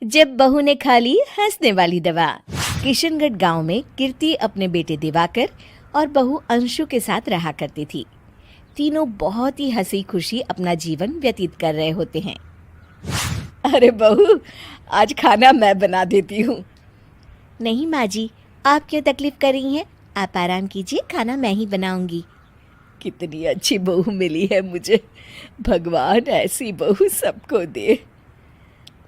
जब बहू ने खा ली हंसने वाली दवा। किशनगढ़ गांव में कीर्ति अपने बेटे दिवाकर और बहू अंशु के साथ रहा करती थी। तीनों बहुत ही हंसी खुशी अपना जीवन व्यतीत कर रहे होते हैं। अरे बहू, आज खाना मैं बना देती हूँ। नहीं माँ जी, आप क्यों तकलीफ कर रही हैं? आप आराम कीजिए, खाना मैं ही बनाऊंगी। कितनी अच्छी बहू मिली है मुझे। भगवान ऐसी बहू सबको दे।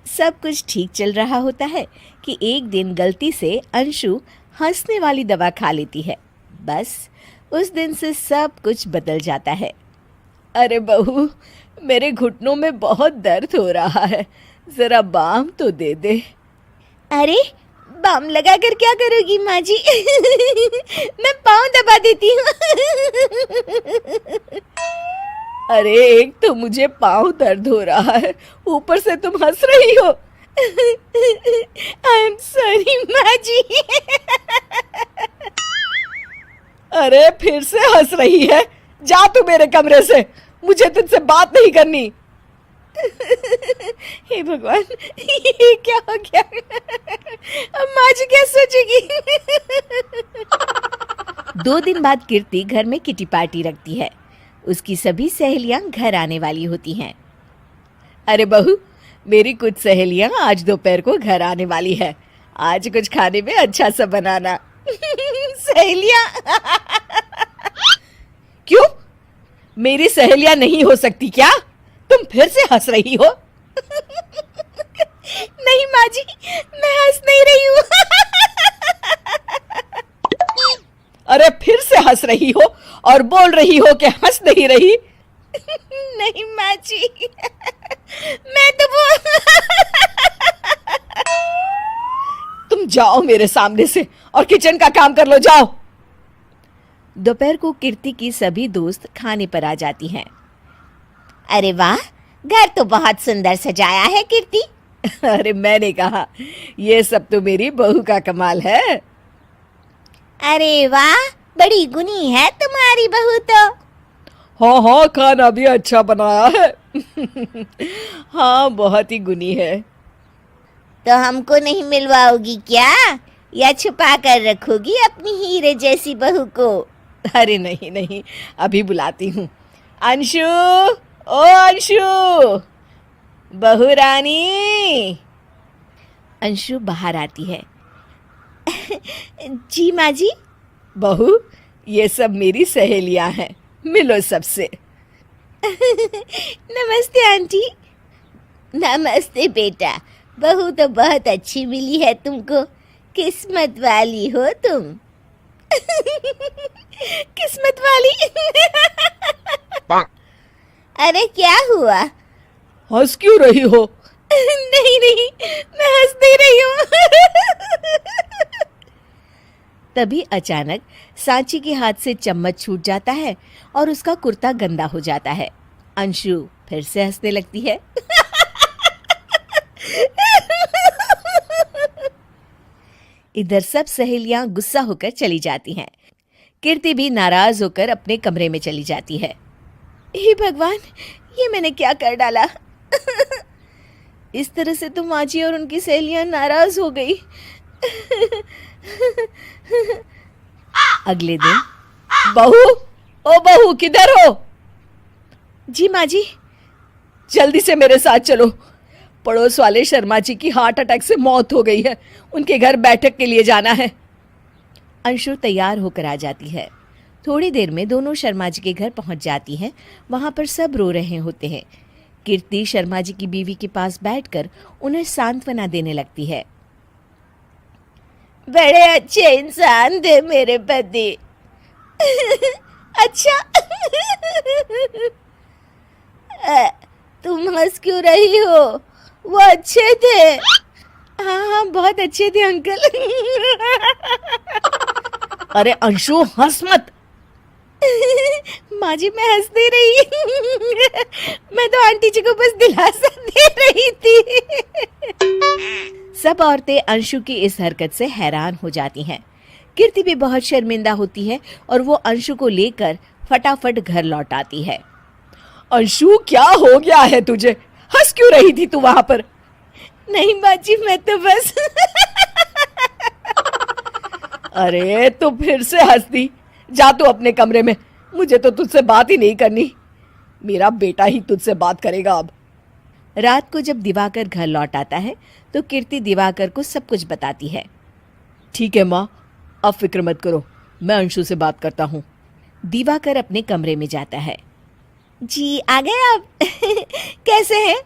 सब कुछ ठीक चल रहा होता है कि एक दिन गलती से अंशु हंसने वाली दवा खा लेती है। बस उस दिन से सब कुछ बदल जाता है। अरे बहू, मेरे घुटनों में बहुत दर्द हो रहा है, जरा बाम तो दे दे। अरे बाम लगा कर क्या करोगी माँ जी? मैं पाँव दबा देती हूँ। अरे एक तो मुझे पाँव दर्द हो रहा है, ऊपर से तुम हंस रही हो। आई एम सॉरी माँ जी। अरे फिर से हंस रही है, जा तू मेरे कमरे से, मुझे तुझसे बात नहीं करनी। हे भगवान, ये क्या हो गया? अब माँ जी क्या सोचेगी? 2 दिन बाद कीर्ति घर में किटी पार्टी रखती है। उसकी सभी सहेलियां घर आने वाली होती हैं। अरे बहू, मेरी कुछ सहेलियां आज दोपहर को घर आने वाली है। आज कुछ खाने में अच्छा सा बनाना। सहेलियां? क्यों? मेरी सहेलियां नहीं हो सकती क्या? तुम फिर से हंस रही हो? नहीं माँ जी, मैं हंस नहीं रही हूँ। अरे फिर से हंस रही हो और बोल रही हो कि हंस नहीं रही। नहीं माँ जी, मैं तो तुम जाओ मेरे सामने से और किचन का काम कर लो, जाओ। दोपहर को कीर्ति की सभी दोस्त खाने पर आ जाती हैं। अरे वाह, घर तो बहुत सुंदर सजाया है कीर्ति। अरे मैंने कहा, ये सब तो मेरी बहू का कमाल है। अरे वाह, बड़ी गुनी है तुम्हारी बहू तो। हाँ हाँ, खाना भी अच्छा बनाया है। हाँ, बहुत ही गुनी है। तो हमको नहीं मिलवाओगी क्या, या छुपा कर रखोगी अपनी हीरे जैसी बहू को? अरे नहीं नहीं, अभी बुलाती हूँ। अंशु, ओ अंशु, बहू रानी। अंशु बाहर आती है। जी माँ जी। बहू, ये सब मेरी सहेलियां हैं, मिलो सबसे। नमस्ते आंटी। नमस्ते बेटा, बहू तो बहुत अच्छी मिली है तुमको, किस्मत वाली हो तुम। किस्मत वाली? अरे क्या हुआ? हंस क्यों रही हो? नहीं नहीं, मैं हंस नहीं रही हूँ। तभी अचानक सांची के हाथ से चम्मच छूट जाता है और उसका कुर्ता गंदा हो जाता है। अंशु फिर से हंसने लगती है। इधर सब सहेलियां गुस्सा होकर चली जाती हैं। कीर्ति भी नाराज होकर अपने कमरे में चली जाती है। हे भगवान, ये मैंने क्या कर डाला? इस तरह से तो माँ जी और उनकी सहेलियां नाराज हो गई। अगले दिन, बहू, ओ बहू, किधर हो? जी माँ जी। जल्दी से मेरे साथ चलो, पड़ोस वाले शर्मा जी की हार्ट अटैक से मौत हो गई है, उनके घर बैठक के लिए जाना है। अंशु तैयार होकर आ जाती है। थोड़ी देर में दोनों शर्मा जी के घर पहुंच जाती हैं। वहां पर सब रो रहे होते हैं। कीर्ति शर्मा जी की बीवी के पास बैठकर उन्हें सांत्वना देने लगती है। बड़े अच्छे इंसान थे मेरे पति। अच्छा। तुम हंस क्यों रही हो? वो अच्छे थे। हाँ हाँ, बहुत अच्छे थे अंकल। अरे अंशु, हंस मत। माँ जी, मैं हंस नहीं रही। मैं तो आंटी जी को बस दिलासा दे रही थी। सब औरतें अंशु की इस हरकत से हैरान हो जाती हैं। कीर्ति भी बहुत शर्मिंदा होती है और वो अंशु को लेकर फटाफट घर लौट आती है। अंशु, क्या हो गया है तुझे? हंस क्यों रही थी तू वहां पर? नहीं बाजी, मैं तो बस अरे तू फिर से हंस दी। जा तू अपने कमरे में, मुझे तो तुझसे बात ही नहीं करनी। मेरा बेटा ही तुझसे बात करेगा अब। रात को जब दिवाकर घर लौट आता है तो कीर्ति दिवाकर को सब कुछ बताती है। ठीक है माँ, अब फिक्र मत करो, मैं अंशु से बात करता हूँ। दिवाकर अपने कमरे में जाता है। जी आ गए आप कैसे हैं?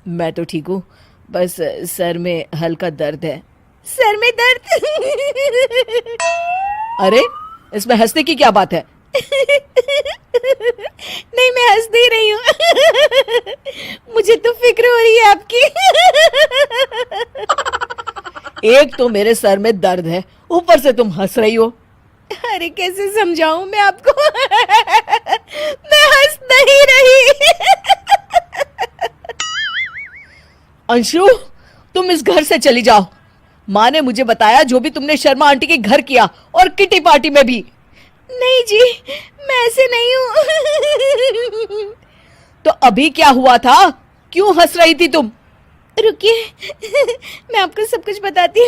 मैं तो ठीक हूँ, बस सर में हल्का दर्द है। सर में दर्द अरे इसमें हंसने की क्या बात है? नहीं, मैं हंस नहीं रही हूँ मुझे तो फिक्र हो रही है आपकी एक तो मेरे सर में दर्द है, ऊपर से तुम हंस रही हो। अरे कैसे समझाऊं मैं आपको मैं हंस नहीं रही अंशु, तुम इस घर से चली जाओ। माँ ने मुझे बताया जो भी तुमने शर्मा आंटी के घर किया, और किटी पार्टी में भी। नहीं जी, मैं ऐसे नहीं हूँ तो अभी क्या हुआ था? क्यों हंस रही थी तुम? रुकिए, मैं आपको सब कुछ बताती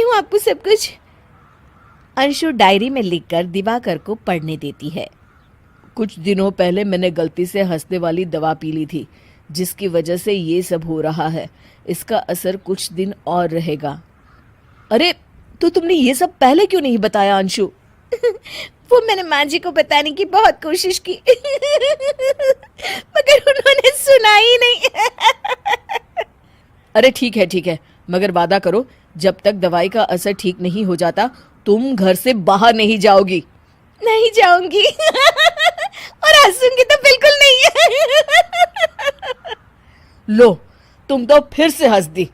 हूँ आपको सब कुछ। अंशु डायरी में लिखकर दिवाकर को पढ़ने देती है। कुछ दिनों पहले मैंने गलती से हंसने वाली दवा पी ली थी, जिसकी वजह से ये सब हो रहा है। इसका असर कुछ दिन और रहेगा। अरे तो तुमने ये सब पहले क्यों नहीं बताया अंशु? वो मैंने माँ जी को बताने की बहुत कोशिश की मगर उन्होंने सुना ही नहीं अरे ठीक है, मगर वादा करो जब तक दवाई का असर ठीक नहीं हो जाता तुम घर से बाहर नहीं जाओगी। नहीं जाऊंगी और हंसूंगी तो बिल्कुल नहीं लो, तुम तो फिर से हंस दी